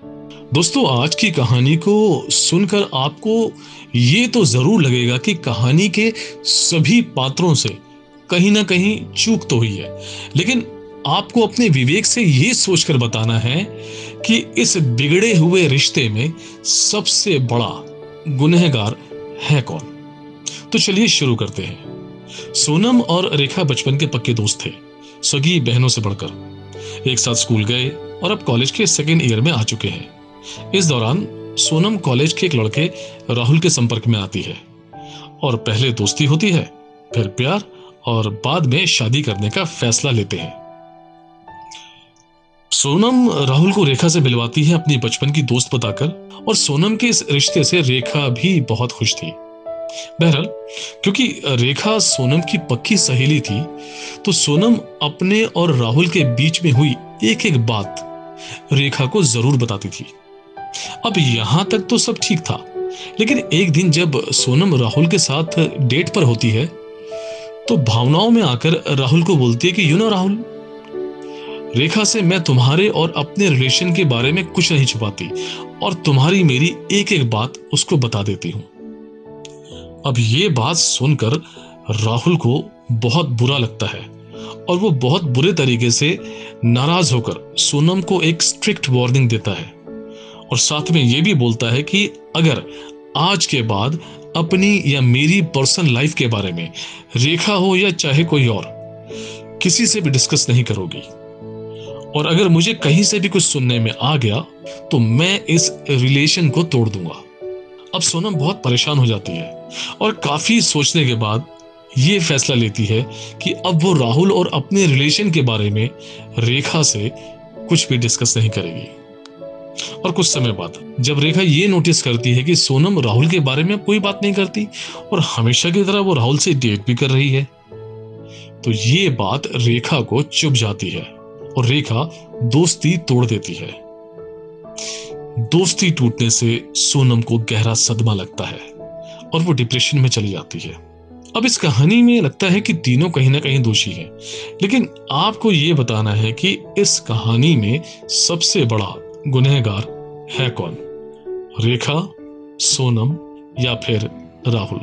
दोस्तों, आज की कहानी को सुनकर आपको ये तो जरूर लगेगा कि कहानी के सभी पात्रों से कहीं ना कहीं चूक तो हुई है, लेकिन आपको अपने विवेक से ये सोचकर बताना है कि इस बिगड़े हुए रिश्ते में सबसे बड़ा गुनहगार है कौन। तो चलिए शुरू करते हैं। सोनम और रेखा बचपन के पक्के दोस्त थे, सगी बहनों से बढ़कर। एक साथ स्कूल गए और अब कॉलेज के सेकेंड ईयर में आ चुके हैं। इस दौरान सोनम कॉलेज के एक लड़के राहुल के संपर्क में आती है और पहले दोस्ती होती है, फिर प्यार और बाद में शादी करने का फैसला लेते हैं। सोनम राहुल को रेखा से मिलवाती है अपनी बचपन की दोस्त बताकर, और सोनम के इस रिश्ते से रेखा भी बहुत खुश थी। बहरहाल, क्योंकि रेखा सोनम की पक्की सहेली थी, तो सोनम अपने और राहुल के बीच में हुई एक एक बात रेखा को जरूर बताती थी। अब यहां तक तो सब ठीक था, लेकिन एक दिन जब सोनम राहुल के साथ डेट पर होती है, तो भावनाओं में आकर राहुल को बोलती है कि राहुल, रेखा से मैं तुम्हारे और अपने रिलेशन के बारे में कुछ नहीं छुपाती और तुम्हारी मेरी एक एक बात उसको बता देती हूं। अब ये बात सुनकर राहुल को बहुत बुरा लगता है और वो बहुत बुरे तरीके से नाराज होकर सोनम को एक स्ट्रिक्ट वार्निंग देता है, और साथ में ये भी बोलता है कि अगर आज के बाद अपनी या मेरी पर्सनल लाइफ के बारे में रेखा हो या चाहे कोई और, किसी से भी डिस्कस नहीं करोगी, और अगर मुझे कहीं से भी कुछ सुनने में आ गया तो मैं इस रिलेशन को तोड़ दूंगा। अब सोनम बहुत परेशान हो जाती है और काफी सोचने के बाद ये फैसला लेती है कि अब वो राहुल और अपने रिलेशन के बारे में रेखा से कुछ भी डिस्कस नहीं करेगी। और कुछ समय बाद जब रेखा ये नोटिस करती है कि सोनम राहुल के बारे में कोई बात नहीं करती और हमेशा की तरह वो राहुल से डेट भी कर रही है, तो ये बात रेखा को चुभ जाती है और रेखा दोस्ती तोड़ देती है। दोस्ती टूटने से सोनम को गहरा सदमा लगता है और वो डिप्रेशन में चली जाती है। अब इस कहानी में लगता है कि तीनों कहीं ना कहीं दोषी हैं, लेकिन आपको ये बताना है कि इस कहानी में सबसे बड़ा गुनहगार है कौन, रेखा, सोनम या फिर राहुल।